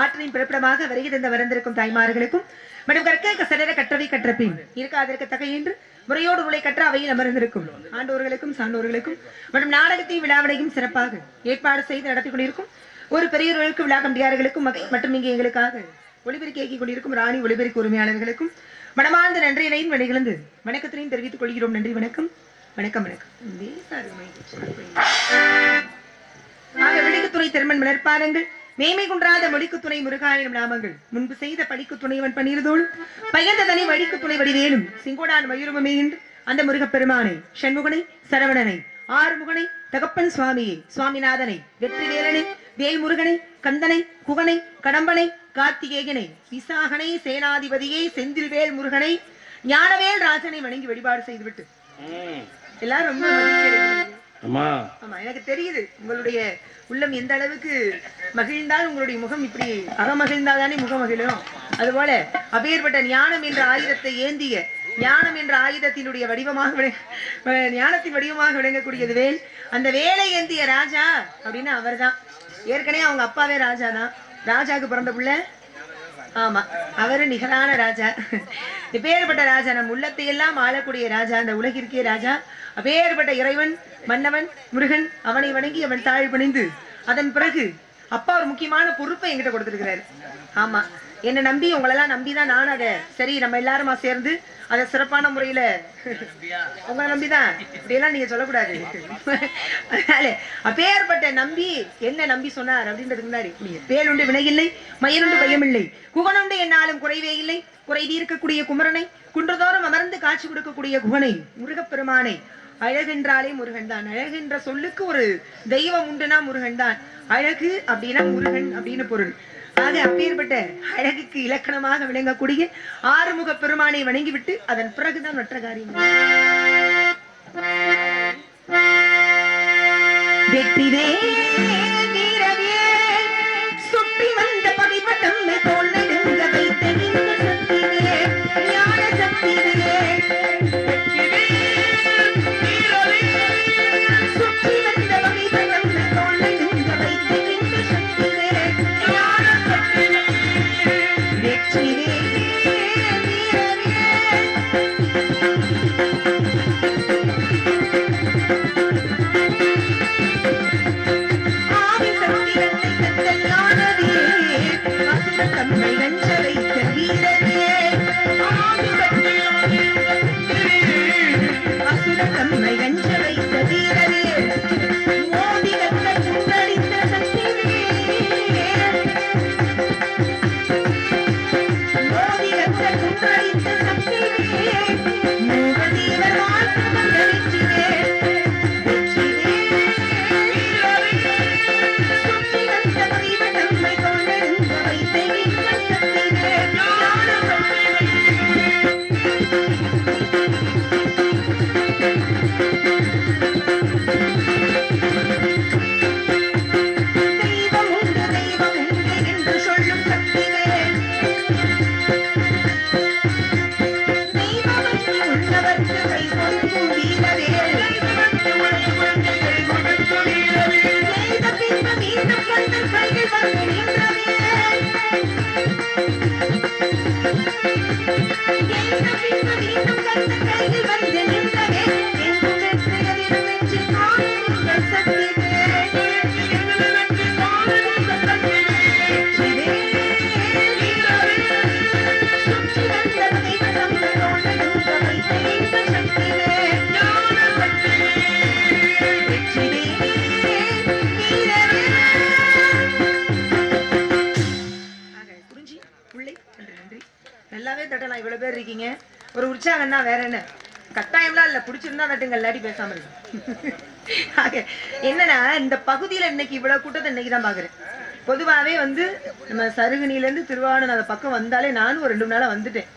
ஆற்றின் பிறப்பிடமாக வருகை தந்த வரந்திருக்கும் தாய்மார்களுக்கும் மற்றும் கற்க சடர கற்றவை கற்றபின் இருக்காதற்கு தகை என்று முறையோடு உலை கற்ற அவையில் அமர்ந்திருக்கும் ஆண்டோர்களுக்கும் சான்றோர்களுக்கும் மற்றும் நாடகத்தையும் விழாவினையும் சிறப்பாக ஏற்பாடு செய்து நடத்தி கொண்டிருக்கும் ஒரு பெரியவர்களுக்கு விழா கம்பியார்களுக்கும் மற்றும் இங்கே எங்களுக்காக ஒளிபெருக்கி இயக்கிக் கொண்டிருக்கும் ராணி ஒளிபெருக்கி உரிமையாளர்களுக்கும் மனமார்ந்த நன்றியினையும் வழிகளந்து வணக்கத்தினையும் தெரிவித்துக் கொள்கிறோம். நன்றி, வணக்கம். வணக்கம் வணக்கம். விழிக்குத்துறை திருமண் மலர்பாதங்கள் மேமை குன்றாத மொழிக்கு துணை முருகாயனும் நாமங்கள் முன்பு செய்த படிக்கு துணைவன் பன்னீர்தோளும் பயந்த தனி வழிக்கு துணை வடிவேலும் சிங்கோடான் மயூரமே என்று அந்த முருகப்பெருமானை சண்முகனை சரவணனை ஆறுமுகனை தகப்பன் சுவாமியை சுவாமிநாதனை வெற்றிவேலனை வேல்முருகனை கந்தனை குகனை கடம்பனை கார்த்திகேயனை விசாகனை சேனாதிபதியை செந்தில்வேல் முருகனை ஞானவேல் ராஜனை வணங்கி வழிபாடு செய்துவிட்டு எல்லாரும் ரொம்ப ஆமா, எனக்கு தெரியுது உங்களுடைய உள்ளம் எந்த அளவுக்கு மகிழ்ந்தால் உங்களுடைய முகம் இப்படி அகமகிழ்ந்தாதானே முகம் மகிழும். அதுபோல அப்பேற்பட்ட ஞானம் என்ற ஆயுதத்தை ஏந்திய ஞானம் என்ற ஆயுதத்தினுடைய வடிவமாக ஞானத்தின் வடிவமாக விளங்கக்கூடியது வேல். அந்த வேலை ஏந்திய ராஜா அப்படின்னு அவர் தான். ஏற்கனவே அவங்க அப்பாவே ராஜா தான். ராஜாவுக்கு பிறந்த பிள்ளை. ஆமா, அவரு நிகரான ராஜா. இப்பேற்பட்ட ராஜா நம் உள்ளத்தை எல்லாம் ஆளக்கூடிய ராஜா, அந்த உலகிற்கே ராஜா. அப்பேற்பட்ட இறைவன் மன்னவன் முருகன் அவனை வணங்கி அவன் தாழ் பணிந்து அதன் பிறகு அப்பா ஒரு முக்கியமான பொறுப்பை என்கிட்ட கொடுத்திருக்கிறாரு. ஆமா, என்னை நம்பி உங்களெல்லாம் நம்பிதான் நான் அதை சரி நம்ம எல்லாருமா சேர்ந்து அதை சிறப்பான முறையில உங்களை நம்பிதான் இப்படியெல்லாம் நீங்க சொல்லக்கூடாது. அதனால அப்பேற்பட்ட நம்பி என்ன நம்பி சொன்னார் அப்படின்றதுக்கு முன்னாடி பேருண்டு வினையில்லை மயிலுண்டு பயமில்லை குகனுண்டு என்னாலும் குறைவே இல்லை குறை தீர்க்கக்கூடிய குமரனை குன்றதோறும் அமர்ந்து காட்சி கொடுக்கக்கூடிய குகனை முருகப்பெருமானை அழகென்றாலே முருகன் தான். அழகென்ற சொல்லுக்கு ஒரு தெய்வம் உண்டுனா முருகன் தான். அழகு அப்படின்னா முருகன் அப்படின்னு பொருள். ஆக அப்பேற்பட்ட அழகுக்கு இலக்கணமாக விளங்கக்கூடிய ஆறுமுக பெருமானை வணங்கிவிட்டு அதன் பிறகுதான் மற்ற காரியம். வெற்றிவே வீரவே சுற்றி வந்த பகைப்பட்டம் தோல் நெடுங்க வைத்த சக்திவே ஞான சக்திவே இருக்கீங்க, ஒரு உற்சாகம் தான், வேற என்ன. கட்டாயம்லாம் இல்ல, பிடிச்சிருந்தா தட்டுங்க, இல்லாட்டி பேசாம இருக்கு. என்னன்னா இந்த பகுதியில இன்னைக்கு இவ்வளவு கூட்டத்தை இன்னைக்கு தான் பாக்குறேன். பொதுவாவே வந்து நம்ம சருகுனில இருந்து திருவாவூர் அந்த பக்கம் வந்தாலே நானும் ஒரு 2 நாளா வந்துட்டேன்.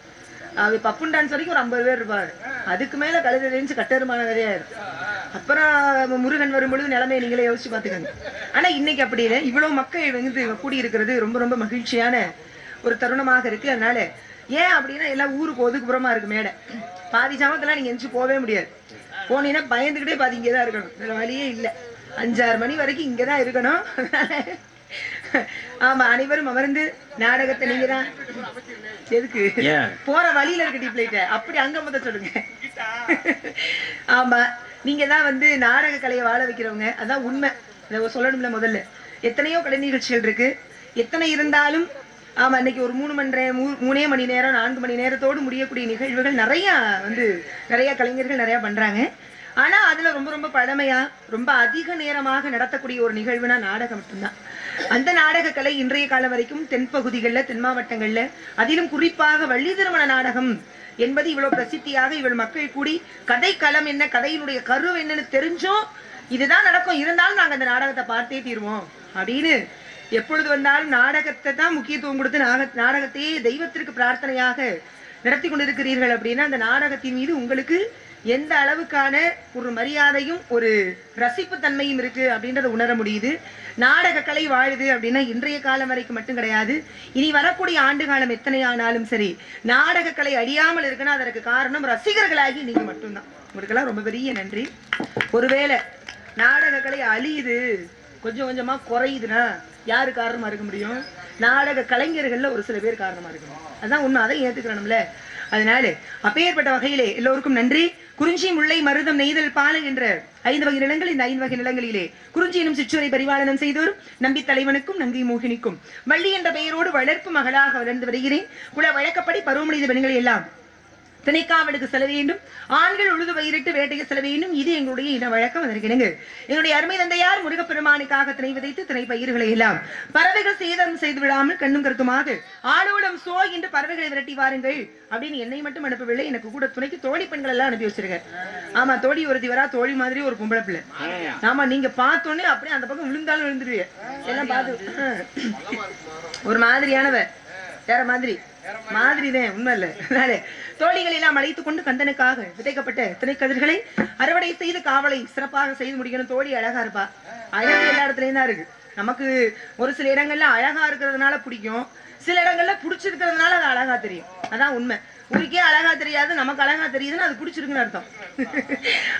அது பப்புன் டான்ஸ் வரைக்கும் ஒரு 50 பேர் இருப்பாரு. அதுக்கு மேல கழுதை தெரிஞ்சு கட்டருமான நிறையா இருக்கு. அப்புறம் முருகன் வரும்பொழுது நிலைமையை நீங்களே யோசிச்சு பாத்துக்கோங்க. ஆனா இன்னைக்கு அப்படி இல்லை, இவ்வளவு மக்கள் வந்து கூடி இருக்கிறது ரொம்ப ரொம்ப மகிழ்ச்சியான ஒரு தருணமாக இருக்கு. அதனால ஏன் அப்படின்னா எல்லாம் ஊருக்கு ஒதுக்குப்புறமா இருக்கு மேடை. பாதி சமயத்தெல்லாம் நீங்க எந்திச்சு போவே முடியாது. போனீங்கன்னா பயந்துகிட்டே பாதி இங்கதான் இருக்கணும், வேற வழியே இல்லை. 5-6 மணி வரைக்கும் இங்கதான் இருக்கணும். ஆமா, அனைவரும் அமர்ந்து நாடகத்தை நீங்க தான் எதுக்கு போற வழியில இருக்க டிப்ளைட்ட அப்படி அங்க முத சொல்லுங்க. ஆமா, நீங்க தான் வந்து நாடக கலையை வாழ வைக்கிறவங்க, அதான் உண்மை. இதை சொல்லணும்ல. முதல்ல எத்தனையோ கலை நிகழ்ச்சிகள் இருக்கு, எத்தனை இருந்தாலும் ஆமா இன்னைக்கு ஒரு 3 மணி நேரம் 4 மணி நேரத்தோடு முடியக்கூடிய நிகழ்வுகள் நிறைய கலைஞர்கள் நிறைய பண்றாங்க. ஆனா அதுல ரொம்ப ரொம்ப பழமையா ரொம்ப அதிக நேரமாக நடத்தக்கூடிய ஒரு நிகழ்வுனா நாடகம் மட்டும்தான். அந்த நாடக கலை இன்றைய காலம் வரைக்கும் தென்பகுதிகள்ல, தென் மாவட்டங்கள்ல, அதிலும் குறிப்பாக வள்ளி திருமண நாடகம் என்பது இவ்வளவு பிரசித்தியாக இவ்வளவு மக்கள் கூடி கதை களம் என்ன, கதையினுடைய கரு என்னன்னு தெரிஞ்சோம் இதுதான் நடக்கும், இருந்தாலும் நாங்க அந்த நாடகத்தை பார்த்தே தீருவோம் அப்படின்னு எப்பொழுது வந்தாலும் நாடகத்தை தான் முக்கியத்துவம் கொடுத்து நாடகத்தையே தெய்வத்திற்கு பிரார்த்தனையாக நடத்தி கொண்டிருக்கிறீர்கள். அப்படின்னா அந்த நாடகத்தின் மீது உங்களுக்கு எந்த அளவுக்கான ஒரு மரியாதையும் ஒரு ரசிப்பு தன்மையும் இருக்கு அப்படின்றத உணர முடியுது. நாடக கலை வாழுது அப்படின்னா இன்றைய காலம் வரைக்கும் மட்டும் கிடையாது, இனி வரக்கூடிய ஆண்டு காலம் எத்தனை ஆனாலும் சரி நாடக கலை அழியாமல் இருக்குன்னா அதற்கு காரணம் ரசிகர்களாகி நீங்க மட்டும்தான். உங்களுக்கெல்லாம் ரொம்ப பெரிய நன்றி. ஒருவேளை நாடக கலை அழியுது, கொஞ்சம் கொஞ்சமா குறையுதுன்னா யாரு காரணமா இருக்க முடியும்? நாடக கலைஞர்கள்ல ஒரு சில பேர் காரணமா இருக்கணும். அதான் உண்மை, அதை ஏத்துக்கணும்ல. அதனால அப்பேற்பட்ட வகையிலே எல்லோருக்கும் நன்றி. குறிஞ்சி, முல்லை, மருதம், நெய்தல், பாலை என்ற 5 வகை நிலங்கள். இந்த 5 வகை நிலங்களிலே குறிஞ்சி எனும் சிற்றுரை பரிபாலனம் செய்தோரும் நம்பி தலைவனுக்கும் நங்கை மோகினிக்கும் வள்ளி என்ற பெயரோடு வளர்ப்பு மகளாக வளர்ந்து வருகிறேன். குல வழக்கப்படி பருவமனித பெண்களை எல்லாம் திணைக்காவலுக்கு செல்ல வேண்டும், ஆண்கள் உழுது வயிறிட்டு வேட்டைக்கு செல்ல வேண்டும். இது எங்களுடைய இன வழக்கம். அதற்கிணங்க என்னுடைய அருமை தந்தையார் முருகப்பெருமானுக்காக திணை விதைத்து திணை பயிர்களை எல்லாம் பறவைகள் சேதம் செய்து விடாமல் கண்ணும் கருத்துமாக ஆளோடம் சோ என்று பறவைகளை விரட்டி வாருங்கள் அப்படின்னு என்னை மட்டும் அனுப்பவில்லை, எனக்கு கூட துணைக்கு தோழி பெண்கள் எல்லாம் அனுப்பி வச்சிருக்கேன். ஆமா, தோழி ஒருத்தி வரா, தோழி மாதிரி ஒரு பொம்பளை பிள்ளை. ஆமா, நீங்க பார்த்தோன்னே அப்படியே அந்த பக்கம் விழுந்தாலும் விழுந்துருவீங்க. எல்லாம் பார்த்து ஒரு மாதிரியானவ, வேற மாதிரிதான், உண்மை இல்ல. அதனால தோழிகள் எல்லாம் அழைத்துக் கொண்டு கந்தனுக்காக விதைக்கப்பட்ட திணைக்கதிர்களை அறுவடை செய்து காவலை சிறப்பாக செய்து முடிக்கணும். தோழி அழகா இருப்பா, அழகு எல்லா இடத்துலயும் தான் இருக்கு. நமக்கு ஒரு சில இடங்கள்ல அழகா இருக்கிறதுனால பிடிக்கும், சில இடங்கள்ல பிடிச்சிருக்கிறதுனால அது அழகா தெரியும். அதான் உண்மை. ஊருக்கே அழகா தெரியாது, நமக்கு அழகா தெரியுதுன்னு அது பிடிச்சிருக்குன்னு அர்த்தம்.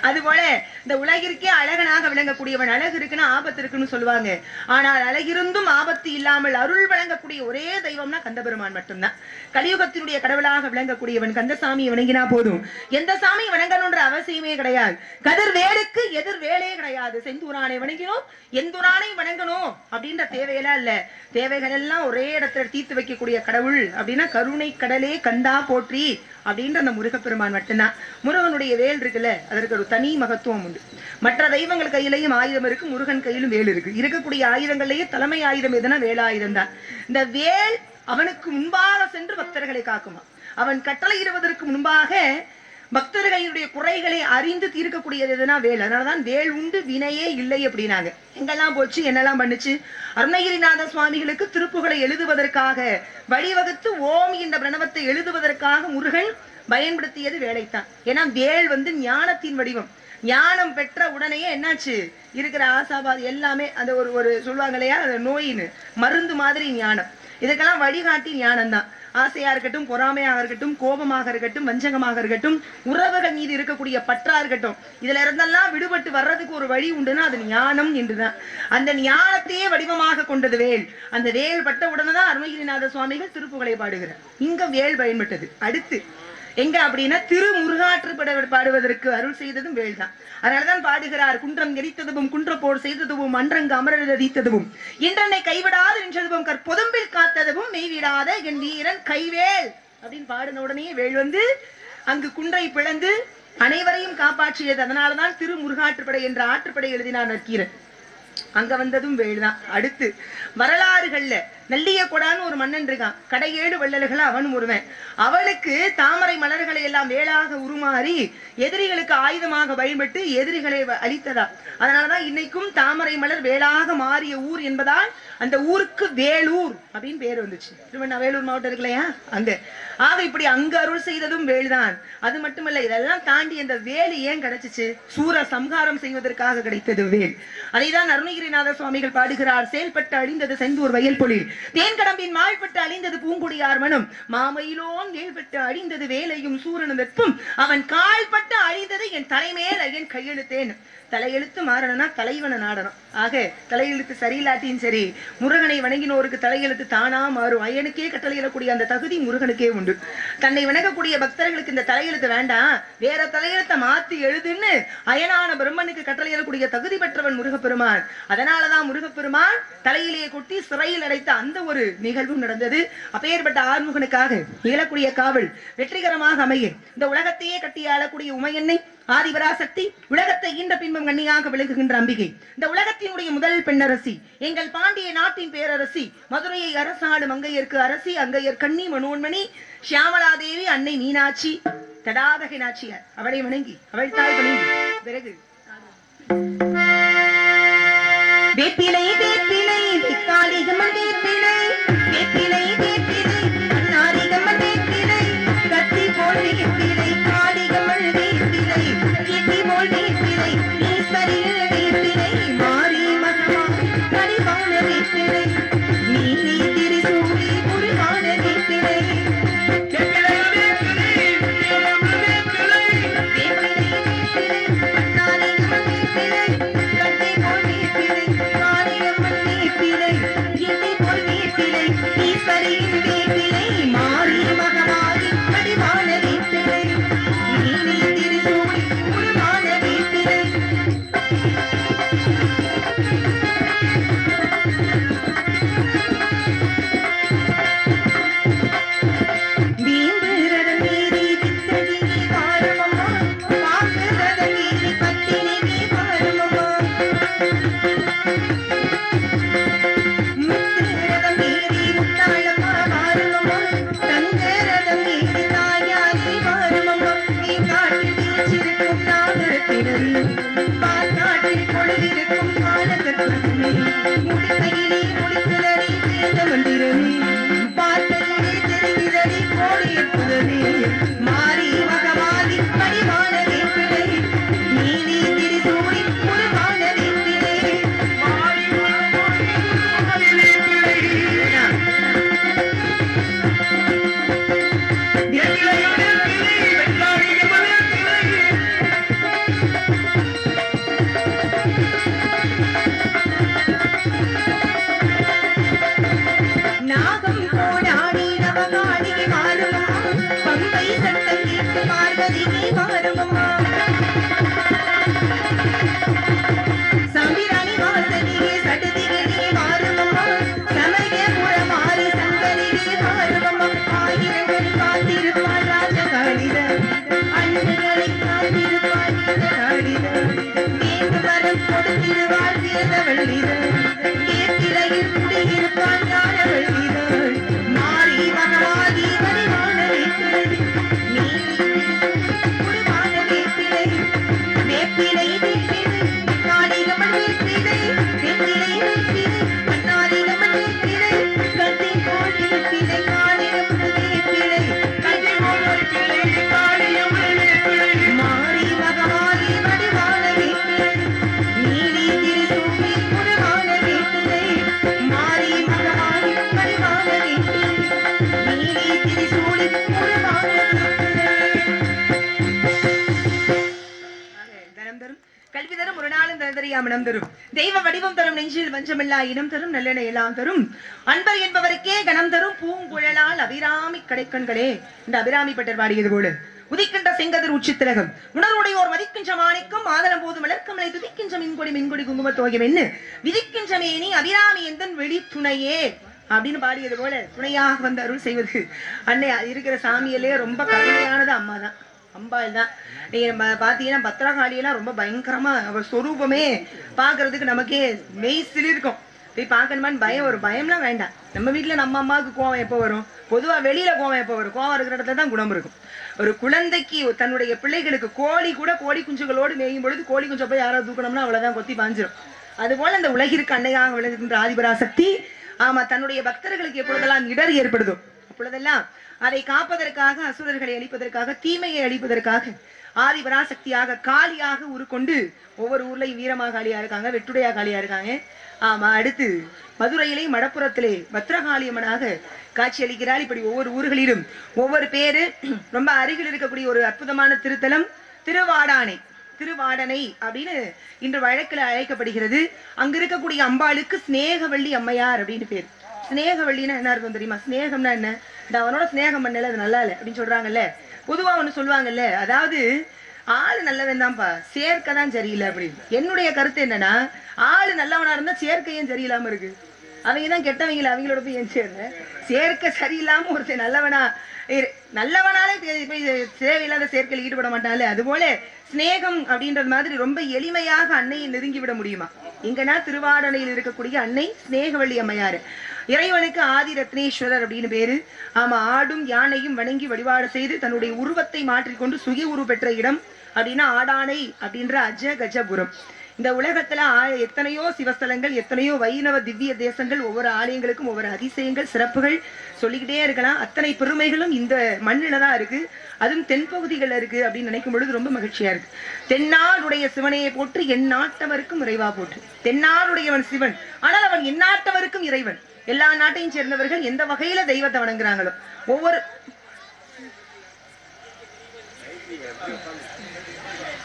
அது போல இந்த உலகிற்கே அழகனாக விளங்கக்கூடியவன், அழகு இருக்குன்னு ஆபத்து இருக்குன்னு சொல்லுவாங்க. ஆனால் அழகிருந்தும் ஆபத்து இல்லாமல் அருள் வழங்கக்கூடிய ஒரே தெய்வம்னா கந்தபெருமான் மட்டும்தான். கலியுகத்தினுடைய கடவுளாக விளங்கக்கூடியவன் கந்தசாமியை வணங்கினா போதும், எந்த சாமியை வணங்கணும்ன்ற அவசியமே கிடையாது. கதிர் வேலுக்கு எதிர் வேலே கிடையாது. செந்தூரானை வணங்கினோம், எந்தூரானை வணங்கணும் அப்படின்ற தேவையெல்லாம் இல்ல. தேவைகள் எல்லாம் ஒரே இடத்துல தீர்த்து வைக்கக்கூடிய கடவுள் அப்படின்னா கருணை கடலே கந்தா போற்றி அப்படின்ற அந்த முருகப்பெருமான் மட்டும்தான். முருகனுடைய வேல் இருக்குல்ல, அதற்கு ஒரு தனி மகத்துவம் உண்டு. மற்ற தெய்வங்கள் கையிலையும் ஆயுதம் இருக்கு, முருகன் கையிலும் வேல் இருக்கு. இருக்கக்கூடிய ஆயுதங்களையே தலைமை ஆயுதம் எதுனா வேலாயுதம் தான். இந்த வேல் அவனுக்கு முன்பாக சென்று பக்தர்களை காக்குமா. அவன் கட்டளையிடுவதற்கு முன்பாக பக்தர்களுடைய குறைகளை அறிந்து தீர்க்கக்கூடியது எதுனா வேல். அதனாலதான் வேல் உண்டு வினையே இல்லை அப்படின்னாங்க. எங்கெல்லாம் போச்சு, என்னெல்லாம் பண்ணுச்சு. அருணகிரிநாத சுவாமிகளுக்கு திருப்புகளை எழுதுவதற்காக வழிவகுத்து ஓம் என்ற பிரணவத்தை எழுதுவதற்காக முருகன் பயன்படுத்தியது வேலைத்தான். ஏன்னா வேல் ஞானத்தின் வடிவம். ஞானம் பெற்ற உடனேயே என்னாச்சு, இருக்கிற ஆசாபாது எல்லாமே அந்த ஒரு சொல்லுவாங்க இல்லையா, நோயின்னு மருந்து மாதிரி ஞானம். இதுக்கெல்லாம் வழிகாட்டி ஞானம் தான். ஆசையா இருக்கட்டும், பொறாமையாக இருக்கட்டும், கோபமாக இருக்கட்டும், வஞ்சகமாக இருக்கட்டும், உறவுகள் மீது இருக்கக்கூடிய பற்றா இருக்கட்டும், இதுல இருந்தெல்லாம் விடுபட்டு வர்றதுக்கு ஒரு வழி உண்டுன்னா அது ஞானம் என்றுதான். அந்த ஞானத்தையே வடிவமாக கொண்டது வேல். அந்த வேல் பட்ட உடனேதான் அருணகிரிநாத சுவாமிகள் திருப்புகளை பாடுகிறார். இங்க வேல் பயன்பட்டது. அடுத்து எங்க அப்படின்னா திருமுருகாற்று பாடுவதற்கு அருள் செய்ததும் வேல் தான். அதனாலதான் பாடுகிறார், குன்றம் எரித்ததுவும் குன்றப்போர் செய்ததுவும் அன்றங்கு அமரதித்ததுவும் இன்றனை கைவிடாது நின்றதுவும் கற்பொதும்பில் காத்ததுவும் மெய்விடாத என் வீரன் கைவேல் அப்படின்னு பாடின உடனே வேல் அங்கு குன்றை பிளந்து அனைவரையும் காப்பாற்றியது. அதனாலதான் திருமுருகாற்றுப்படை என்ற ஆற்றுப்படை எழுதினார் நக்கீரன். அங்க வந்ததும் வேல் தான். அடுத்து வரலாறுகள்ல நல்லிய கொடான்னு ஒரு மன்னன் இருக்கான். கடையேடு வள்ளல்கள் அவனும் ஒருவன். அவளுக்கு தாமரை மலர்களை எல்லாம் வேளாக உருமாறி எதிரிகளுக்கு ஆயுதமாக பயன்பட்டு எதிரிகளை அழித்ததா. அதனாலதான் இன்னைக்கும் தாமரை மலர் வேளாக மாறிய ஊர் என்பதால் அந்த ஊருக்கு வேலூர் அப்படின்னு பேர் வந்துச்சு. வேலூர் மாவட்டம் இருக்குல்லையா அங்க. ஆக இப்படி அங்க அருள் செய்ததும் வேலுதான். அது மட்டுமல்ல, இதெல்லாம் தாண்டி அந்த வேலு ஏன் கிடைச்சிச்சு? சூர சம்ஹாரம் செய்வதற்காக கிடைத்தது வேல். அதைதான் அருணகிரிநாத சுவாமிகள் பாடுகிறார். செயல்பட்டு அழிந்தது செந்தூர் வயல் பொழில், தேன்கடம்பின் மாழ்பட்டு அழிந்தது பூங்குடியார் மனம், மாமயிலோன் வேல்பட்டு அழிந்தது வேலையும் சூரனும் வெப்பும், அவன் கால்பட்டு அழிந்தது என் தலைமேல் ஐயன் கையெழுத்தேன். தலையெழுத்து மாறணும்னா தலைவனை நாடணும். ஆக தலையெழுத்து சரியில்லாட்டியும் சரி, முருகனை வணங்கினோருக்கு தலையெழுத்து தானா மாறும். ஐயனுக்கே கட்டளையிடக்கூடிய அந்த தகுதி முருகனுக்கே உண்டு. தன்னை வணங்கக்கூடிய பக்தர்களுக்கு இந்த தலையெழுத்து வேண்டாம், வேற தலையெழுத்தை மாத்தி எழுதுன்னு அயனான பிரம்மனுக்கு கட்டளையிடக்கூடிய தகுதி பெற்றவன் முருகப்பெருமான். அதனாலதான் முருகப்பெருமான் தலையிலே கொட்டி சிறையில் அடைத்த அந்த ஒரு நிகழ்வும் நடந்தது. அப்பேற்பட்ட ஆறுமுகனுக்காக இயலக்கூடிய காவல் வெற்றிகரமாக அமைய இந்த உலகத்தையே கட்டி ஆளக்கூடிய உமையன்னை ஆதிபராசக்தி, உலகத்தை ஈன்ற பின்பும் கண்ணியாக விளங்குகின்ற அம்பிகை, இந்த உலகத்தினுடைய முதல் பெண்ணரசி, எங்கள் பாண்டிய நாட்டின் பேரரசி, மதுரையை அரசாடு மங்கையர்க்கு அரசி, அங்கையர் கண்ணி மனோன்மணி சியாமலாதேவி, அன்னை மீனாட்சி, தடாதகை நாச்சியார், அவளை வணங்கி அவள் தாய் வணங்கி பிறகு வேப்பிலை வேப்பிலை காளிகம்மன் வேப்பிலை வேப்பிலை வேப்பிலை அன்னாரிகம்மன் வேப்பிலை கத்தி போல் வேப்பிலை காளிகம்மன் வேப்பிலை கத்தி போல் வேப்பிலை ஈஸ்வரியில் வேப்பிலை மாறி மகமா கடிவான வேப்பிலை நீலி திரிசூலி முருகான வேப்பிலை மனம் தரும் தெய்வ வடிவம் தரும் நெஞ்சில் வஞ்சமில்லா இனம் தரும் நல்லெண்ண எல்லாம் தரும் அன்பர் என்பவருக்கே கணம் தரும் பூங்குழலால் அபிராமி கடைக்கண்களே. இந்த அபிராமி பட்டர் பாடியது போல உதிக்கின்ற செங்கதிர் உச்சித்திலகம் உணர்வுடையோர் மதிக்கின்ற மாணிக்கம் ஆதலம் போது மலர்க்கமலை துதிக்கின்ற மின்கொடி மின்கொடி குங்கும தோகம் என்ன விதிக்கின்ற மேனி அபிராமி எந்தன் வெளி துணையே அப்படின்னு பாடியது போல துணையாக வந்து அருள் செய்வது அன்னை இருக்கிற சாமியிலே ரொம்ப கருணையானது அம்மா தான், அம்பாள் தான். நீங்க பாத்தீங்கன்னா பத்திரகாளியெல்லாம் ரொம்ப பயங்கரமா அவர் சொரூபமே பாக்குறதுக்கு நமக்கே மெய் சிலிருக்கும். போய் பார்க்கணுமான்னு பயம் ஒரு பயம்லாம் வேண்டாம். நம்ம வீட்டுல நம்ம அம்மாவுக்கு கோவம் எப்போ வரும்? பொதுவா வெளியில கோவம் எப்போ வரும்? கோவம் இருக்கிற இடத்துல தான் குணம் இருக்கும். ஒரு குழந்தைக்கு தன்னுடைய பிள்ளைகளுக்கு கோழி கூட கோழி குஞ்சுகளோடு மேயும் பொழுது கோழி குஞ்சை போய் யாராவது தூக்கணும்னா அவ்வளவுதான் கொத்தி பாஞ்சிரும். அதுபோல இந்த உலகிற்கு அன்னையாக விளங்குகின்ற ஆதிபராசக்தி ஆமா தன்னுடைய பக்தர்களுக்கு எப்பொழுதெல்லாம் இடர் ஏற்படுதோ அப்பொழுதெல்லாம் அதை காப்பதற்காக, அசுரர்களை அழிப்பதற்காக, தீமையை அழிப்பதற்காக ஆதிபராசக்தியாக காளியாக உருக்கொண்டு ஒவ்வொரு ஊர்லயும் வீரமாகாளியா இருக்காங்க, வெட்டுடையா காளியா இருக்காங்க. ஆமா அடுத்து மதுரையிலே மடப்புறத்திலே பத்ரகாளியம்மனாக காட்சி அளிக்கிறார். இப்படி ஒவ்வொரு ஊர்களிலும் ஒவ்வொரு பேரு. ரொம்ப அருகில் இருக்கக்கூடிய ஒரு அற்புதமான திருத்தலம் திருவாடானை. திருவாடனை அப்படின்னு இன்று வழக்கில் அழைக்கப்படுகிறது. அங்க இருக்கக்கூடிய அம்பாளுக்கு ஸ்நேகவள்ளி அம்மையார் அப்படின்னு பேர். ஸ்நேகவள்ளின்னா என்ன இருக்கும் தெரியுமா? ஸ்நேகம்னா என்ன? அவனோட ஸ்நேகம் பண்ணல அது நல்லா இல்லை அப்படின்னு சொல்றாங்கல்ல. பொதுவா ஒண்ணு சொல்லுவாங்கல்ல, அதாவது ஆளு நல்லவன் தான்ப்பா, சேர்க்கை தான் சரியில்லை அப்படின்னு. என்னுடைய கருத்து என்னன்னா, ஆளு நல்லவனா இருந்தா சேர்க்கையும் சரியில்லாம இருக்கு. அவங்கதான் கெட்டவங்கள அவங்களோட போய் என் சேர்க்கை சரியில்லாம ஒருத்தர் நல்லவனாலே போய் தேவையில்லாத சேர்க்கையில் ஈடுபட மாட்டான்ல. அதுபோல ஸ்நேகம் அப்படின்றது மாதிரி ரொம்ப எளிமையாக அன்னையை நெருங்கி விட முடியுமா? இங்கன்னா திருவாடனையில் இருக்கக்கூடிய அன்னை ஸ்நேகவள்ளி அம்மையாரு. இறைவனுக்கு ஆதி ரத்னேஸ்வரர் அப்படின்னு பேரு. ஆமா ஆடும் யானையும் வணங்கி வழிபாடு செய்து தன்னுடைய உருவத்தை மாற்றிக்கொண்டு சுய உரு பெற்ற இடம் அப்படின்னா ஆடானை அப்படின்ற அஜ கஜபுரம். இந்த உலகத்துல எத்தனையோ சிவஸ்தலங்கள், எத்தனையோ வைணவ திவ்ய தேசங்கள், ஒவ்வொரு ஆலயங்களுக்கும் ஒவ்வொரு அதிசயங்கள், சிறப்புகள் சொல்லிக்கிட்டே இருக்கலாம். அத்தனை பெருமைகளும் இந்த மண்ணில தான் இருக்கு. அதுவும் தென்பகுதிகள்ல இருக்கு அப்படின்னு நினைக்கும் பொழுது ரொம்ப மகிழ்ச்சியா இருக்கு. தென்னாடுடைய சிவனையை போற்று எந்நாட்டவருக்கும் இறைவா போற்று. தென்னாடுடையவன் சிவன், ஆனால் அவன் எந்நாட்டவருக்கும் இறைவன். எல்லா நாட்டையும் சேர்ந்தவர்கள் எந்த வகையில தெய்வத்தை வணங்குறாங்களோ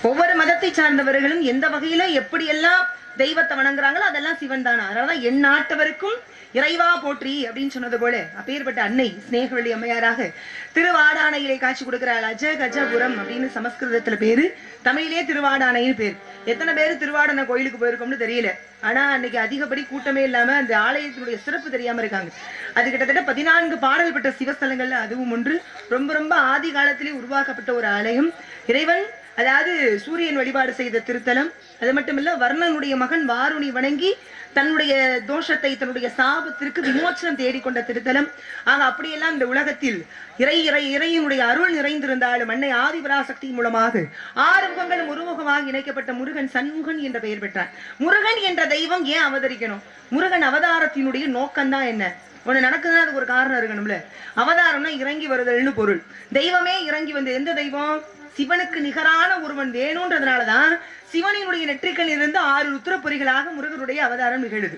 ஒவ்வொரு மதத்தை சார்ந்தவர்களும் எந்த வகையில எப்படியெல்லாம் தெய்வத்தை வணங்குறாங்களோ அதெல்லாம் சிவன் தானா. அதனாலதான் என் நாட்டவருக்கும் இறைவா போற்றி அப்படின்னு சொன்னது போல அப்பேற்பட்ட அன்னை ஸ்நேகவள்ளி அம்மையாராக திருவாடானையிலே காட்சி கொடுக்கிறாள். அஜ கஜபுரம் அப்படின்னு சமஸ்கிருதத்துல பேரு, தமிழிலே திருவாடானைன்னு பேரு. எத்தனை பேரு திருவாடானை கோயிலுக்கு போயிருக்கோம்னு தெரியல. ஆனா அன்னைக்கு அதிகப்படி கூட்டமே இல்லாம அந்த ஆலயத்தினுடைய சிறப்பு தெரியாம இருக்காங்க. அது கிட்டத்தட்ட 14 பாடல் பெற்ற சிவஸ்தலங்கள்ல அதுவும் ஒன்று. ரொம்ப ரொம்ப ஆதி காலத்திலே உருவாக்கப்பட்ட ஒரு ஆலயம். இறைவன் அதாவது சூரியன் வழிபாடு செய்த திருத்தலம். அது மட்டும் இல்ல வர்ணனுடைய மகன் வாருணி வணங்கி தன்னுடைய தோஷத்தை, தன்னுடைய சாபத்திற்கு விமோச்சனம் தேடிக்கொண்ட திருத்தலம். ஆக அப்படியெல்லாம் இந்த உலகத்தில் இறையினுடைய அருள் நிறைந்திருந்தாலும் அன்னை ஆதிபராசக்தி மூலமாக 6 முகங்களும் ஒருமுகமாக இணைக்கப்பட்ட முருகன் சண்முகன் என்ற பெயர் பெற்றார். முருகன் என்ற தெய்வம் ஏன் அவதரிக்கணும்? முருகன் அவதாரத்தினுடைய நோக்கம்தான் என்ன? ஒண்ணு நடக்குதுன்னா அதுக்கு ஒரு காரணம் இருக்கணும்ல. அவதாரம்னா இறங்கி வருதல்னு பொருள். தெய்வமே இறங்கி வந்து எந்த தெய்வம்? சிவனுக்கு நிகரான ஒருவன் வேணும்ன்றதுனாலதான் சிவனினுடைய நெற்றிக்கல் இருந்து 6 ருத்ரபுரிகளாக முருகனுடைய அவதாரம் நிகழுது.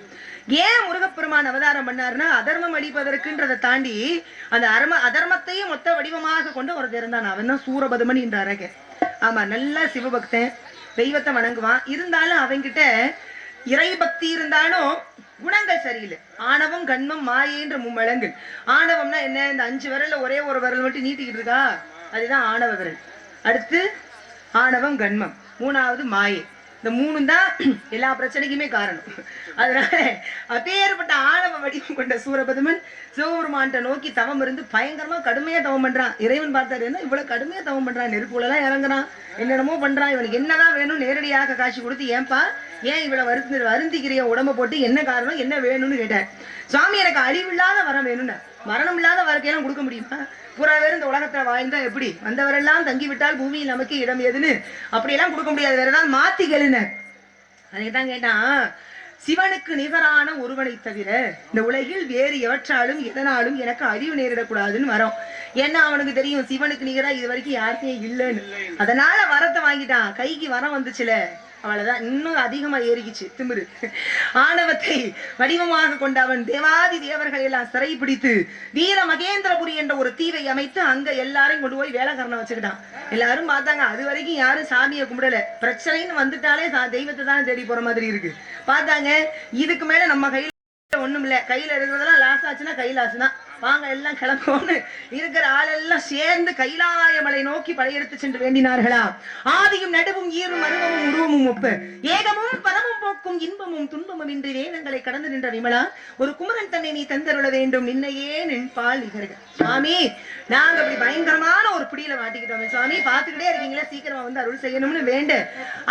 ஏன் முருகப்பெருமான் அவதாரம் பண்ணாருன்னா அதர்மம் அழிப்பதற்குன்றதை தாண்டி அந்த அதர்மத்தையும் மொத்த வடிவமாக கொண்டு ஒருத்தர் இருந்தான். அவன் தான் சூரபதுமன் என்ற அரக. ஆமா நல்ல சிவபக்தன், தெய்வத்தை வணங்குவான். இருந்தாலும் அவங்கிட்ட இறை பக்தி இருந்தாலும் குணங்கள் சரியில்லை. ஆணவம் கண்மம் மாயை என்ற மும்மலங்கள். ஆணவம்னா என்ன? இந்த 5 விரல்ல ஒரே ஒரு விரல் மட்டும் நீட்டிக்கிட்டு இருக்கா, அதுதான் ஆணவ விரல். அடுத்து ஆணவம் கண்மம், 3வது மாயை. இந்த 3 தான் எல்லா பிரச்சனைக்குமே காரணம். அதனால அப்பேற்பட்ட ஆணவ வடிவம் கொண்ட சூரபதுமன் சிவபெருமான்கிட்ட நோக்கி தவம் இருந்து பயங்கரமா கடுமையா தவம் பண்றான். இறைவன் பார்த்தாரு, என்ன இவ்வளவு கடுமையா தவம் பண்றான், நெருப்புல எல்லாம் இறங்குறான், என்னென்னமோ பண்றான், இவனுக்கு என்னதான் வேணும் நேரடியாக காட்சி கொடுத்து ஏன்பா ஏன் இவ்வளவு வருந்திக்கிறிய உடம்ப போட்டு என்ன காரணம் என்ன வேணும்னு கேட்டார். சுவாமி எனக்கு அழிவில்லாத வரம் வேணும்னு. மரணம் இல்லாத வாழ்க்கையெல்லாம் கொடுக்க முடியுமா? புறா வேறு இந்த உலகத்துல வாழ்ந்தா எப்படி? வந்தவரெல்லாம் தங்கிவிட்டால் பூமியில் நமக்கு இடம் ஏதுன்னு அப்படியெல்லாம் கொடுக்க முடியாது, வேற ஏதாவது மாத்தி கேளுன. அதுதான் கேட்டான், சிவனுக்கு நிகரான ஒருவனை தவிர இந்த உலகில் வேறு எவற்றாலும் எதனாலும் எனக்கு அழிவு நேரிடக்கூடாதுன்னு வரோம். ஏன்னா அவனுக்கு தெரியும் சிவனுக்கு நிகரா இது வரைக்கும் யாருமே இல்லைன்னு. அதனால வரத்தை வாங்கிட்டான். கைக்கு வரம் வந்துச்சுல, அவ்வளவுதான். இன்னும் அதிகமா ஏறிக்குச்சு திமிரு. ஆணவத்தை வடிவமாக கொண்ட அவன் தேவாதி தேவர்களை எல்லாம் சிறை பிடித்து வீர மகேந்திரபுரி என்ற ஒரு தீவை அமைத்து அங்க எல்லாரையும் கொண்டு போய் வேலைக்காரனை வச்சுக்கிட்டான். எல்லாரும் பார்த்தாங்க, அது வரைக்கும் யாரும் சாமியை கும்பிடல. பிரச்சனைன்னு வந்துட்டாலே தெய்வத்தை தானே தேடி போற மாதிரி இருக்கு. பார்த்தாங்க, இதுக்கு மேல நம்ம கையில ஒண்ணும் இல்ல, கையில இருக்கிறதெல்லாம் லாஸ் ஆச்சுன்னா கைலாசு தான், வாங்க எல்லாம் கிளம்புவோன்னு இருக்கிற ஆளெல்லாம் சேர்ந்து கைலாய மலை நோக்கி படையெடுத்து சென்று வேண்டினார்களா. ஆதியும் நடுவும் ஈரும் அருவமும் உருவமும் ஒப்பு, ஏகமும் பரமும் போக்கும் இன்பமும் துன்பமும் இன்றி வேதங்களை கடந்து நின்ற விமலா, ஒரு குமரன் தன்னை நீ தந்தருள வேண்டும், நின்னையே நின்பால் நிகர்கள். சுவாமி நாங்க அப்படி பயங்கரமான ஒரு பிடியில மாட்டிக்கிட்டோம் சுவாமி, பாத்துக்கிட்டே இருக்கீங்களா, சீக்கிரமா வந்து அருள் செய்யணும்னு வேண்டு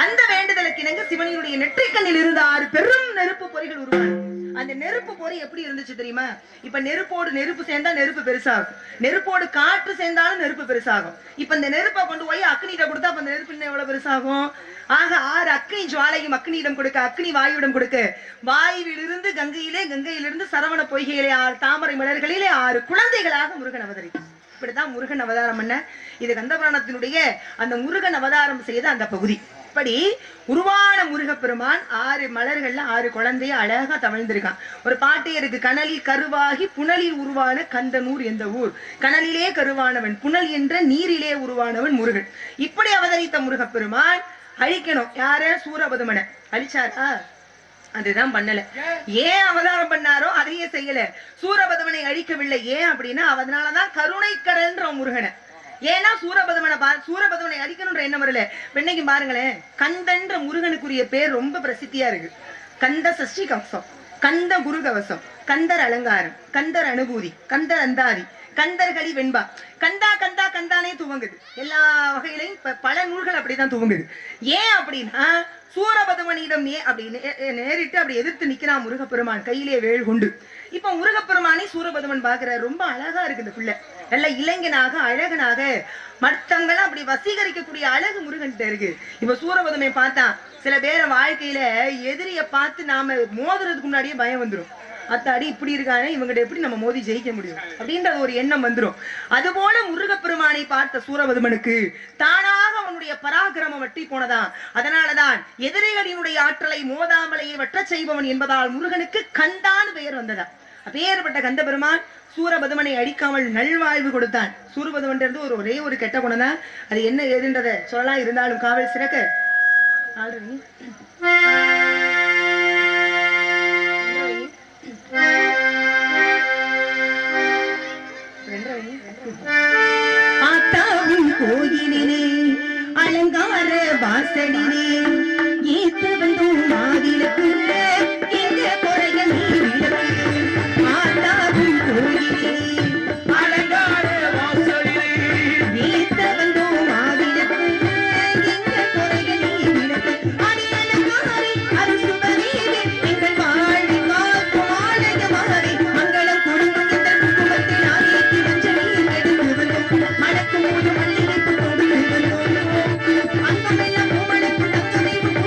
அந்த வேண்டுதலுக்கு இணங்க சிவனினுடைய நெற்றிக்கண்ணில் இருந்த 6 பெரும் நெருப்பு பொறிகள் உருவான. அந்த நெருப்பு பொறி எப்படி இருந்துச்சு தெரியுமா? இப்ப நெருப்போடு நெருப்பு சேர்ந்தா நெருப்பு பெருசாகும், நெருப்போடு காற்று சேர்ந்தாலும் நெருப்பு பெருசாகும். இப்ப இந்த நெருப்பை கொண்டு போய் அக்னியிடம் கொடுத்தா அப்ப அந்த நெருப்பு எவ்வளவு பெருசாகும்? ஆக 6 அக்னி ஜுவாலையும் அக்னியிடம் கொடுக்க, அக்னி வாயுவிடம் கொடுக்க, வாயுவிலிருந்து கங்கையிலே, கங்கையிலிருந்து சரவண பொய்கையிலே 6 தாமரை மலர்களிலே 6 குழந்தைகளாக முருகன் அவதரிக்கும். இப்படிதான் முருகன் அவதாரம் பண்ண. இது கந்தபுராணத்தினுடைய அந்த முருகன் அவதாரம் செய்த அந்த பகுதி. இப்படி உருவான முருகப்பெருமான் 6 மலர்கள்ல 6 குழந்தைய அழகா தவழ்ந்திருக்கான். ஒரு பாட்டே இருக்கு, கனலில் கருவாகி புனலில் உருவான கந்தனூர் எந்த ஊர், கனலிலே கருவானவன் புனல் என்ற நீரிலே உருவானவன் முருகன். இப்படி அவதரித்த முருகப்பெருமான் அழிக்கணும் யார? சூரபதுமனை அழிச்சாரா? அதுதான் பண்ணல. ஏன் அவதாரம் பண்ணாரோ அதையே செய்யல. சூரபதுமனை அழிக்கவில்லை. ஏன் அப்படின்னா அதனாலதான் கருணைக்கரன்ற முருகனை. ஏன்னா சூரபதுமனை அழிக்கணும்ன்ற எண்ணம் வரல. இன்னைக்கு பாருங்களேன், கந்தன்ற முருகனுக்குரிய பேர் ரொம்ப பிரசித்தியா இருக்கு. கந்த சஷ்டி கவசம், கந்த குரு கவசம், கந்தர் அலங்காரம், கந்தர் அனுபூதி, கந்தர் அந்தாதி, கந்தர்களி வெண்பா, கந்தா கந்தா கந்தானே துவங்குது. எல்லா வகையிலையும் பல நூல்கள் அப்படிதான் துவங்குது. ஏன் அப்படின்னா சூரபதுமனிடம் அப்படின்னு நேரிட்டு அப்படி எதிர்த்து நிக்கிறான் முருகப்பெருமான் கையிலே வேல் கொண்டு. இப்ப முருகப்பெருமானை சூரபதுமன் பாக்குற, ரொம்ப அழகா இருக்கு இந்த பிள்ளை, நல்ல இளைஞனாக அழகனாக, மற்றவங்களும் அப்படி வசீகரிக்கக்கூடிய அழகு முருகன் இருக்கு. இப்ப சூரபதுமை பார்த்தா சில பேரை வாழ்க்கையில எதிரிய பார்த்து நாம மோதுறதுக்கு முன்னாடியே பயம் வந்துடும். அத்தாடி இப்படி இருக்கானே, இவங்கிட்ட எப்படி நம்ம மோதி ஜெயிக்க முடியும் அப்படின்ற ஒரு எண்ணம் வந்துடும். அதுபோல முருகப்பெருமானை பார்த்த சூரபதுமனுக்கு தானாக அவனுடைய பராக்கிரமம் வட்டி போனதான். அதனாலதான் எதிரிகளினுடைய ஆற்றலை மோதாமலையை வற்ற செய்பவன் என்பதால் முருகனுக்கு கந்தான்னு பெயர் வந்ததா. அப்பேற்பட்ட கந்த பெருமான் சூரபதுமனை அழிக்காமல் நல்வாழ்வு கொடுத்தான். சூரபதுமன் இருந்து ஒரே ஒரு கெட்ட குணம் தான். அது என்ன ஏதுன்றத சொல்லலாம், இருந்தாலும் காவல் சிறக்க ஆல்ரெடி ஆத்தாவும் கோயிலிலே அலங்கார வாசலிலே ஏத்து வந்தோம் மாதிலுக்கு எங்க குறைய நீரிழப்பு. ஆத்தாவும் கோயிலிலே அலங்கார வாசலிலே ஏத்து வந்தோம் மாதிலுக்கு எங்க குறைய நீரிழப்பு. அடியலங்காரி அரிசுவரீவே எங்கள் வாழ்வி காக்கும் ஆலயமாரி மங்களம் குடும்பம் என்ற குடும்பத்தில் ஆகியக்கு வஞ்சனி எடுத்து வந்தோம். மணக்கும் போது மல்லிகைப்பு கொண்டு வந்தோம். அங்கமெல்லாம் பூமணக்கும் தங்கமேவும்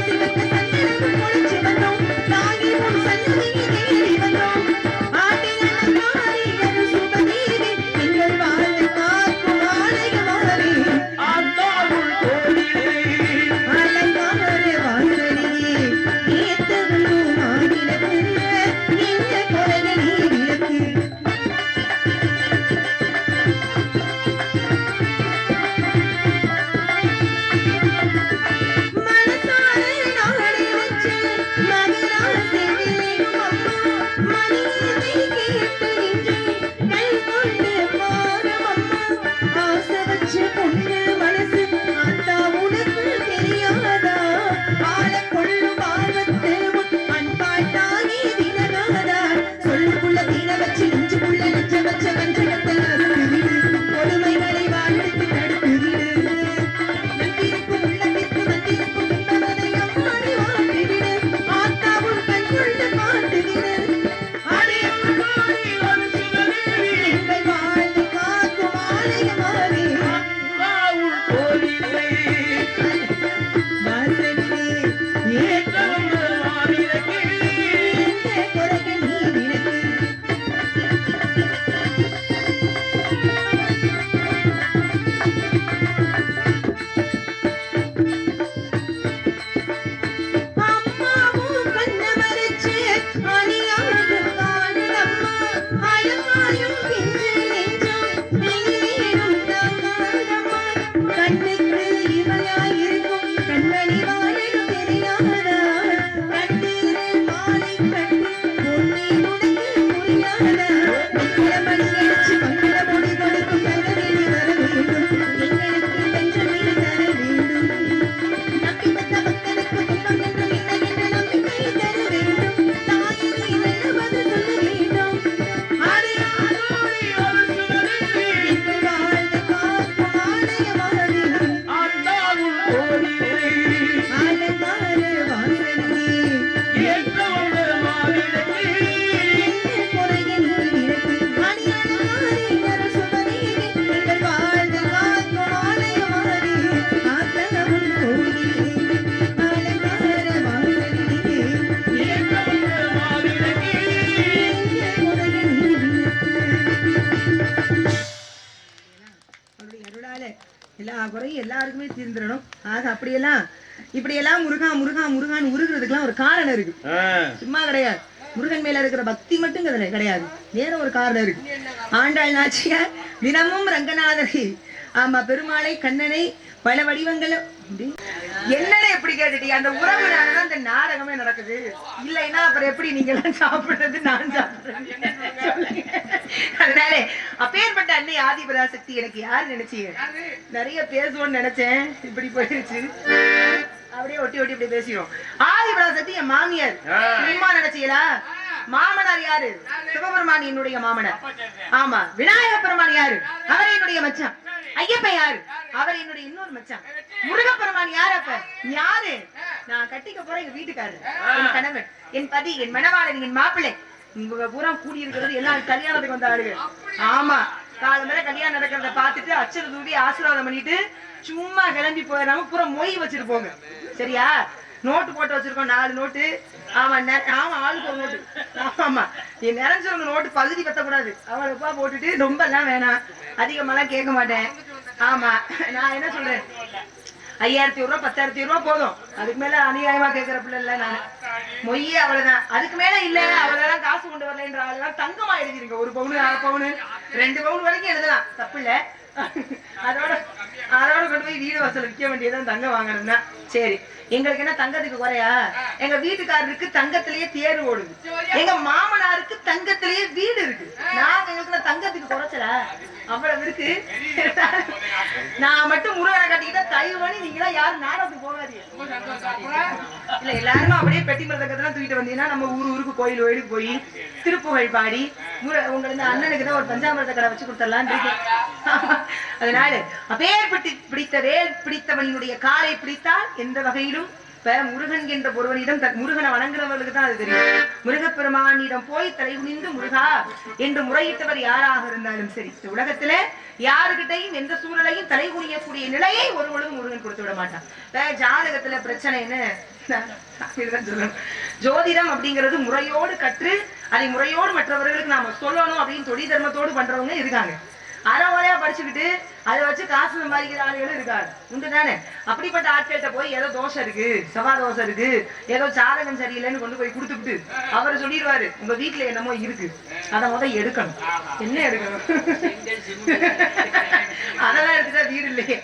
ஆக அப்படியெல்லாம் இப்படியெல்லாம் முருகா முருகா முருகான்னு உருகிறதுக்கெல்லாம் ஒரு காரணம் இருக்கு. சும்மா கிடையாது. முருகன் மேல இருக்கிற பக்தி மட்டும் கிடையாது, வேற ஒரு காரணம் இருக்கு. ஆண்டாள் நாச்சியார் தினமும் ரங்கநாதரை, ஆமா, பெருமாளை, கண்ணனை பல வடிவங்கள் என்னன்னு எப்படி கேட்டுட்டி, அந்த உறவுனாலதான் இந்த நாடகமே நடக்குது. இல்லைன்னா அப்புறம் எப்படி நீங்க எல்லாம் சாப்பிடுறது, நான் சாப்பிடுறது? அதனால அப்பேற்பட்ட அன்னை ஆதிபராசக்தி எனக்கு யாரு நினைச்சீங்க? நிறைய பேசுவோம்னு நினைச்சேன், இப்படி போயிருச்சு. அப்படியே ஒட்டி ஒட்டி இப்படி பேசிடும். ஆதிபராசக்தி என் மாமியார், சும்மா நினைச்சீங்களா? மாமனார் யாரு? சிவபெருமான் என்னுடைய மாமனார். ஆமா. விநாயக பெருமான் யாரு? அவர் என்னுடைய மச்சான். ஐயப்ப யாரு? அவர் என்னுடைய இன்னொரு மச்சான். முருகப்பெருமான் யாரு? அப்ப யாரு? நான் கட்டிக்க போற எங்க வீட்டுக்காரரு, என் கணவன், என் பதி, என் மணவாளன், என் மாப்பிள்ளை. இவங்க பூரா கூடி இருக்கிறது எல்லாம் கல்யாணத்துக்கு வந்த ஆளுங்க. ஆமா. காலம்பர கல்யாணம் நடக்கிறத பாத்துட்டு அச்சர தூவி ஆசீர்வாதம் பண்ணிட்டு சும்மா கிளம்பி போயிடாம பூரா மொய் வச்சுட்டு போங்க. சரியா? நோட்டு போட்டு வச்சிருக்கோம், 4 நோட்டு. ஆமா ஆமா, ஆளுக்கு ஒரு நோட்டு. ஆமா, நீ நிறைஞ்சவங்க நோட்டு பகுதி பத்தக்கூடாது. அவளுப்பா போட்டுட்டு ரொம்ப எல்லாம் வேணாம், அதிகமெல்லாம் கேட்க மாட்டேன். ஆமா, நான் என்ன சொல்றேன், 5000 ரூபாய் 10,000 ரூபாய் போதும். அதுக்கு மேல அநியாயமா கேட்கிற பிள்ளை இல்ல நான். மொய்யே அவ்வளவுதான். அதுக்கு மேல இல்ல, அவ்வளவுதான் காசு கொண்டு வரலன்ற ஆளுதான் தங்கமா எழுதிருங்க. 1 பவுன் 1/2 பவுன் 2 பவுன் வரைக்கும் எழுதலாம், தப்பு இல்ல. அதோட கொண்டு போய் வீடு வாசல் விற்க வேண்டியதான் தங்கம் வாங்கணும்னா. சரி, எங்களுக்கு என்ன தங்கத்துக்கு குறையா? எங்க வீட்டுக்காரருக்கு தங்கத்திலேயே தேர் ஓடுது, எங்க மாமனாருக்கு தங்கத்திலேயே வீடு இருக்கு. நாங்க எங்களுக்கு தங்கத்துக்கு குறைச்சல அவ்வளவு இருக்கு. நான் மட்டும் முருகனை கட்டிக்கிட்டா தயவு பண்ணி நீங்களா யாரும் நாடகத்துக்கு போகாதீங்க. இல்ல, எல்லாருமே அப்படியே பெட்டி மரத்தக்கத்தான் தூக்கிட்டு வந்தீங்கன்னா நம்ம ஊருக்கு கோயிலுக்கு போய் திருப்புகழ் பாடி உங்களுக்கு அண்ணனுக்கு தான் ஒரு பஞ்சாமிரத கடை வச்சு கொடுத்துடலாம் இருக்கு. அதனால அப்பேற்பட்டு பிடித்த வேல் பிடித்தவனினுடைய காலை பிடித்தால் எந்த வகையிலும் முருகன் என்ற ஒருவனிடம் முருகனை வணங்குறவர்களுக்கு தான் அது தெரியும். முருகப்பெருமானிடம் போய் தலைகுனிந்து முருகா என்று முறையிட்டவர் யாராக இருந்தாலும் சரி, உலகத்துல யாருகிட்டையும் எந்த சூழலையும் தலைகுனியக்கூடிய நிலையை ஒருவனும் முருகன் கொடுத்து விட மாட்டான். ஜாதகத்துல பிரச்சனைன்னு ஜோதிடம் அப்படிங்கிறது முறையோடு கற்று அதை முறையோடு மற்றவர்களுக்கு நாம சொல்லணும் அப்படின்னு தொழில் தர்மத்தோடு பண்றவங்க இருக்காங்க. அறவரையா படிச்சுக்கிட்டு அதை வச்சு காசு சம்பாதிக்கிற ஆளுகளும் இருக்காரு, உண்டு தானே? அப்படிப்பட்ட ஆட்கள்கிட்ட போய் ஏதோ தோஷம் இருக்கு, செவ்வாய் தோஷம் இருக்கு, ஏதோ ஜாதகம் சரியில்லைன்னு கொண்டு போய் கொடுத்துட்டு அவர் சொல்லிடுவாரு, உங்க வீட்டுல என்னமோ இருக்கு, அதை எடுக்கணும். என்ன எடுக்கணும்? அதெல்லாம் எடுத்துட்டா வீடு இல்லையே.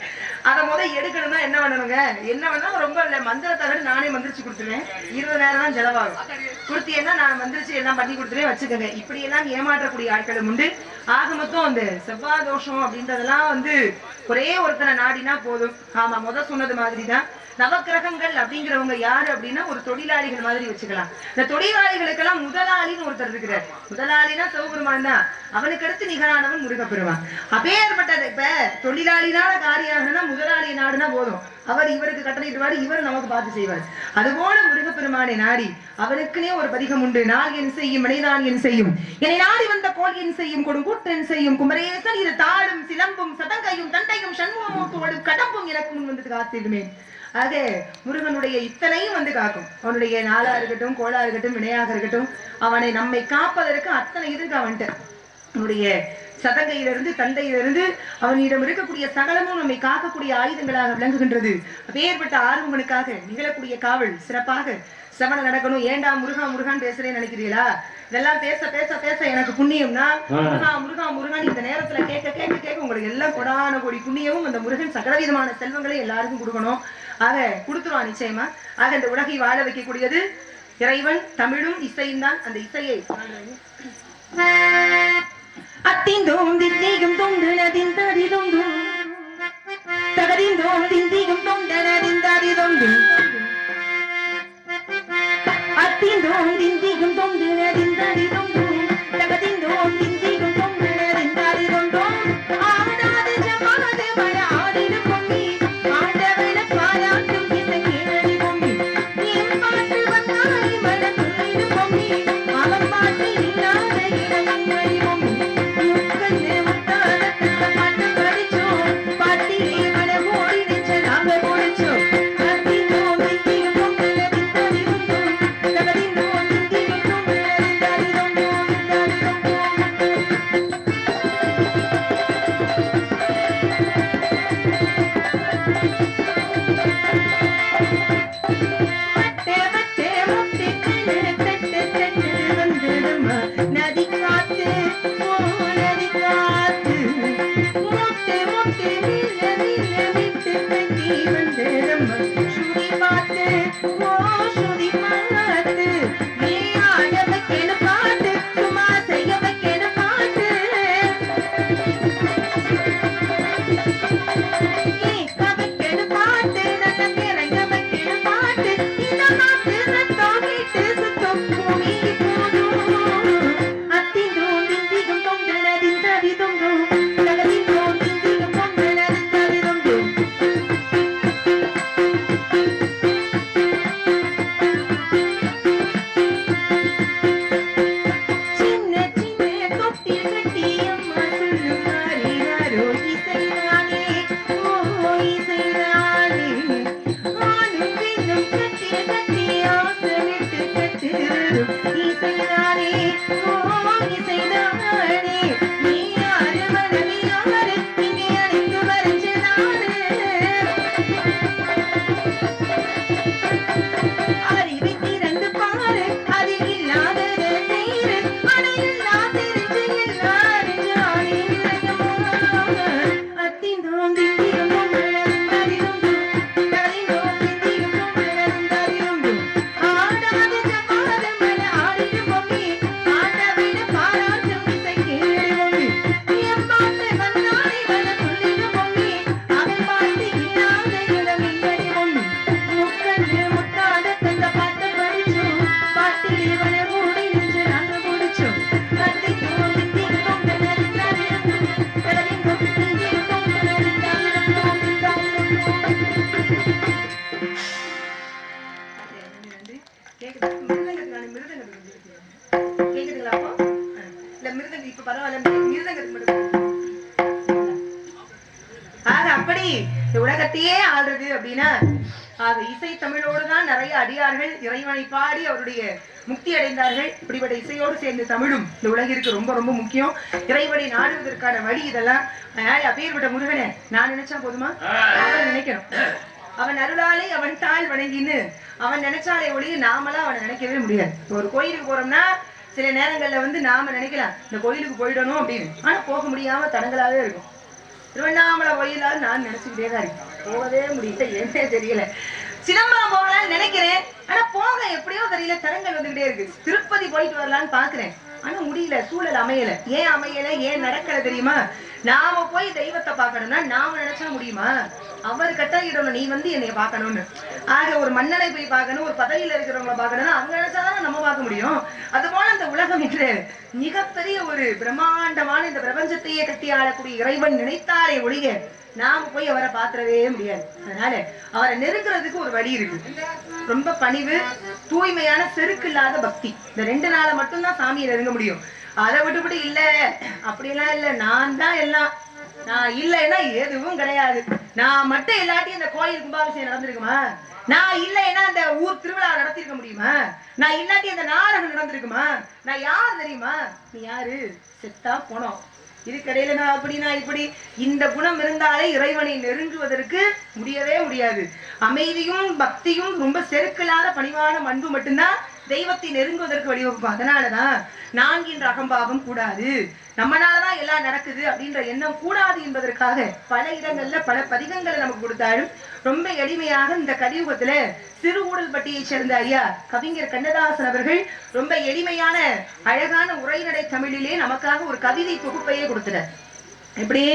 அதை எடுக்கணும்னா என்ன பண்ணணுங்க? என்ன பண்ணா ரொம்ப இல்ல, மந்திரத்தகடு நானே மந்திரிச்சு கொடுத்துருவேன், 20,000 தான் செலவாகும். கொடுத்தீங்கன்னா நான் மந்திரிச்சு எல்லாம் பண்ணி கொடுத்துருவேன், வச்சுக்கோங்க. இப்படி எல்லாம் ஏமாற்றக்கூடிய ஆட்களும் உண்டு. ஆக மொத்தம் அந்த செவ்வாய் தோஷம் அப்படின்றதெல்லாம் ஒரே ஒருத்தனை நாடினா போதும். ஆமா, சொன்னது மாதிரிதான் நவக்கிரகங்கள் அப்படிங்கிறவங்க யாரு அப்படின்னா ஒரு தொழிலாளிகள் மாதிரி வச்சுக்கலாம். இந்த தொழிலாளிகளுக்கெல்லாம் முதலாளின்னு ஒருத்தர் இருக்கிறார். முதலாளினா சிவபெருமான் தான், அவனுக்கு அடுத்து நிகரானவன் முருகப்பெருமான். அப்பேற்பட்டது இப்ப தொழிலாளினால காரியம் முதலாளி நாடுனா போதும், அவர் இவருக்கு கட்டளையிடுவாரு, இவர் நமக்கு பார்த்து செய்வார். அதுபோல முருகப்பெருமானை நாடி அவனுக்குனே ஒரு பதிகம் உண்டு. நாள் என் செய்யும் வினைதான் என் செய்யும், என்னை நாடி வந்த கோல் என் செய்யும், கொடுங்கூட்டன் செய்யும், குமரேசன் இரு தாளும் சிலம்பும் சதங்கையும் தண்டையும் சண்முகமூர்த்தோடும் கடம்பும் எனக்கு முன் வந்து காத்திடுமே. ஆக முருகனுடைய இத்தனையும் காக்கும். அவனுடைய நாளா இருக்கட்டும், கோளா இருக்கட்டும், வினையாக இருக்கட்டும், அவனை நம்மை காப்பதற்கு அத்தனை இருக்கு அவன்கிட்ட. அவனுடைய சதங்கையிலிருந்து தந்தையிலிருந்து அவனிடம் இருக்கக்கூடிய சகலமும் நம்மை காக்கக்கூடிய ஆயுதங்களாக விளங்குகின்றது. அப்பேற்பட்ட ஆர்வமனுக்காக நிகழக்கூடிய காவல் சிறப்பாக சமண நடக்கணும். ஏண்டா முருகா முருகான் பேசுறேன்னு நினைக்கிறீங்களா? இதெல்லாம் பேச பேச பேச எனக்கு புண்ணியம்னா முருகா முருகா முருகான் இந்த நேரத்துல கேட்க கேட்க கேட்க உங்களுக்கு எல்லாம் கொடான கோடி புண்ணியமும் அந்த முருகன் சகலவிதமான செல்வங்களை எல்லாருக்கும் கொடுக்கணும். ஆக கொடுத்துருவான் நிச்சயமா. ஆக இந்த உலகை வாழ வைக்கக்கூடியது இறைவன், தமிழும் இசையும் தான். அந்த இசையை அத்திந்தோம் திந்தியும் தொண்டனதின் தரிதொண்டும் தகதிந்தோம் திந்தியும் தொண்டனதின் தரிதொண்டும் அத்திந்தோம் திந்தியும் தொண்டனதின் தரிதொண்டும் தகதிந்தோம் திந்தியும் தொண்டனதின் தரிதொண்டும் ஆடாது ஜமாது மர ஆடிடும் பொம்மி ஆண்டவன பாராட்டும் இசைக்கிழி பொம்மி என் பாட்டு வந்தாய் மர துள்ளிடும் பொம்மி அவன் பாட்டு இல்லாத இடங்கை பொம்மி பாட்டு படிச்சோம் பாட்டிலே மன ஓடி நிச்ச நாங்க முடிச்சோம் அத்திந்தோம் உலகத்தையே ஆள்றது அப்படின்னா அது இசை தமிழோடுதான் நிறைய அடியார்கள் இறைவனை பாடி அவருடைய முக்தி அடைந்தார்கள். இப்படிப்பட்ட இசையோடு சேர்ந்த தமிழும் இந்த உலகிற்கு ரொம்ப ரொம்ப முக்கியம். இறைவனை நாடுவதற்கான வழி இதெல்லாம். அப்பேற்பட்ட முருகனை நான் நினைச்சா போதுமா? அவன் நினைக்கணும். அவன் அருளாலே அவன் தாழ் வணங்கின்னு அவன் நினைச்சாலே ஒழிய நாமெல்லாம் அவனை நினைக்கவே முடியாது. ஒரு கோயிலுக்கு போறோம்னா சில நேரங்கள்ல நாம நினைக்கலாம் இந்த கோயிலுக்கு போயிடணும் அப்படின்னு. ஆனா போக முடியாம தடங்களாவே இருக்கும். திருவண்ணாமலை கோயிலால் நான் நினைச்சுக்கிட்டே தான் இருக்கேன். போகவே முடியல, ஏன்னே தெரியல. சிதம்பரம் போகலான்னு நினைக்கிறேன், ஆனா போக எப்படியோ தெரியல, தடங்கள் வந்துகிட்டே இருக்கு. திருப்பதி போயிட்டு வரலான்னு பாக்குறேன், ஆனா முடியல, சூழல் அமையல. ஏன் அமையல, ஏன் நடக்கல தெரியுமா? நாம போய் தெய்வத்தை பார்க்கணும்னா நாம நினைச்சா முடியுமா? அவர் கட்டாயிடணும், நீ என்னைய பார்க்கணும்னு. ஆக ஒரு மன்னனை போய் பார்க்கணும், ஒரு பதவியில இருக்கிறவங்களை பார்க்கணும்னா அவங்க நினைச்சாதான் நம்ம பார்க்க முடியும். அது போல இந்த உலகம் என்று மிகப்பெரிய ஒரு பிரம்மாண்டமான இந்த பிரபஞ்சத்தையே கட்டி ஆளக்கூடிய இறைவன் நினைத்தாலே ஒழிய நாம போய் அவரை பாத்திரவே முடியாது. அதனால அவரை நெருங்குறதுக்கு ஒரு வழி இருக்கு. ரொம்ப பணிவு, தூய்மையான செருக்கு இல்லாத பக்தி. இந்த 2 நாளை மட்டும்தான் சாமியை நெருங்க முடியும். அதை விட்டுவிட்டு இல்ல அப்படியெல்லாம் இல்ல, நான் தான் எல்லாம், நான் இல்லைன்னா எதுவும் கிடையாது, நான் மட்டும் இல்லாட்டி இந்த கோயில் கும்பாபிஷேகம் நடந்திருக்குமா? நான் இல்லைன்னா அந்த ஊர் திருவிழா நடத்திருக்க முடியுமா? நான் இல்லாட்டி அந்த நாடகம் நடந்திருக்குமா? நான் யார் தெரியுமா? நீ யாரு? செத்தா போனோம். இதுக்கடையில நான் அப்படின்னா இப்படி. இந்த குணம் இருந்தாலே இறைவனை நெருங்குவதற்கு முடியவே முடியாது. அமைதியும் பக்தியும் ரொம்ப செருக்கலாத பணிவான அன்பு மட்டும்தான் தெய்வத்தை நெருங்குவதற்கு வழிவகுக்கும். அதனாலதான் நான்கின்ற அகம்பாவம் கூடாது, நம்மளாலதான் எல்லாம் நடக்குது அப்படின்ற எண்ணம் கூடாது என்பதற்காக பல இடங்கள்ல பல பதிகங்களை நமக்கு கொடுத்தாலும் ரொம்ப எளிமையாக இந்த கலியுகத்துல சிறுகூடல்பட்டியை சேர்ந்த ஐயா கவிஞர் கண்ணதாசன் அவர்கள் ரொம்ப எளிமையான அழகான உரைநடை தமிழிலே நமக்காக ஒரு கவிதை தொகுப்பையே கொடுத்தார். எப்படி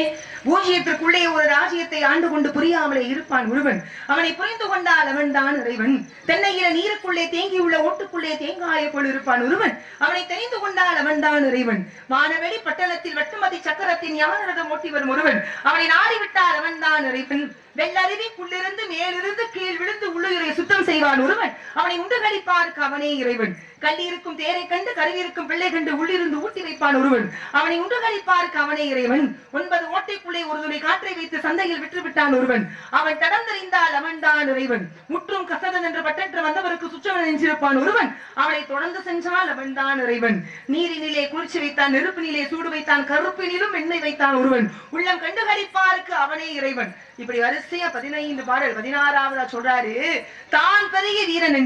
பூஜ்யத்திற்குள்ளே ஒரு ராஜ்யத்தை ஆண்டு கொண்டு புரியாமலே இருப்பான் ஒருவன், அவனை புரிந்து கொண்டால் அவன் தான் இறைவன். தென்னையில நீருக்குள்ளே தேங்கியுள்ள ஓட்டுக்குள்ளே தேங்காய போல் இருப்பான் ஒருவன், அவனை தெரிந்து கொண்டால் அவன் தான் இறைவன். வானவெளி பட்டணத்தில் வெட்டுமதி சக்கரத்தின் யமனரதம் ஓட்டி வரும் ஒருவன், அவனை நாடிவிட்டால் அவன் தான் இறைவன். வெள்ளருவிக்குள்ளிருந்து மேலிருந்து கீழ் விழுந்து உள்ளுயிரை சுத்தம் செய்வான் ஒருவன், அவனை உண்டு கழிப்பார்க்கு அவனே இறைவன். கல்லி இருக்கும் தேரை கண்டு கருவி இருக்கும் பிள்ளை கண்டு உள்ளிருந்து ஊட்டி வைப்பான் ஒருவன், அவனை உண்டு கழிப்பார்க்கு அவனே இறைவன். 9 ஓட்டைக்குள்ளே கைக்குள்ளே ஒரு துளி காற்றை வைத்து சந்தையில் விற்று விட்டான் ஒருவன். அவன் தடம் தெரிந்தால் அவன் தான் இறைவன். முற்றும் கசதன் என்று பட்டற்று வந்தவருக்கு சுற்றவன் நெஞ்சிருப்பான் ஒருவன். அவனை தொடர்ந்து சென்றால் அவன் தான் இறைவன். நீரினிலே குளிர்ச்சி வைத்தான், நெருப்பினிலே சூடு வைத்தான், கருப்பினிலும் வெண்ணெய் வைத்தான் ஒருவன். உள்ளம் கண்டு கழிப்பாருக்கு அவனே இறைவன். இப்படி வரிசையா 15 பாடல் 16ஆவதா சொல்றாரு. தான் பெரிய வீரன்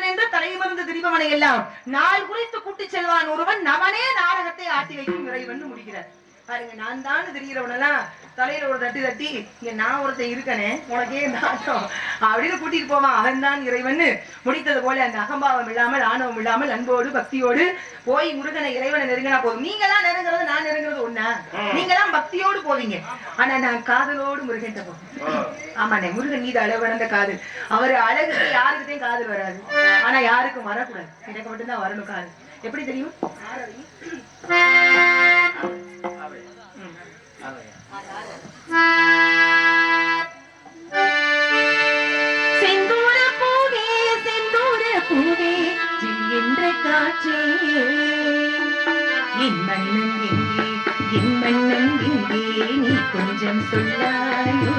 என்று தலைமருந்து திரிபவனை எல்லாம் நாள் குறித்து கூட்டிச் செல்வான் ஒருவன். அவனே நாடகத்தை ஆட்டி வைக்கும் இறைவன் முடிக்கிறார். பாருங்க, நான் தான் தெரிகிறவனெல்லாம் தலையில ஒரு தட்டி தட்டி இங்க நான் ஒருத்தன் இருக்கனே உனக்கே நாட்டம் அப்படின்னு கூட்டிட்டு போவான். அவன் தான் இறைவன் முடித்தது போல அந்த அகம்பாவம் இல்லாமல் ஆணவம் இல்லாமல் அன்போடு பக்தியோடு போய் முருகனை இறைவனை நெருங்கினா போதும். நீங்க எல்லாம் நெருங்குறது நான் நெருங்குறது ஒண்ணா? நீங்க எல்லாம் பக்தியோடு போவீங்க, ஆனா நான் காதலோடு முருகன் போவேன். ஆமாண்ணே, முருகன் மீது அளவடந்த காதல். அவர் அழகுக்கு யாருக்கிட்டையும் காதல் வராது, ஆனா யாருக்கும் வரக்கூடாது. எனக்கு மட்டும்தான் வரணும் காதல். எப்படி தெரியும்? செந்தூர பூவே என்ற காற்றே, என் மன்னன் எங்கே நீ கொஞ்சம் சொல்லாயோ?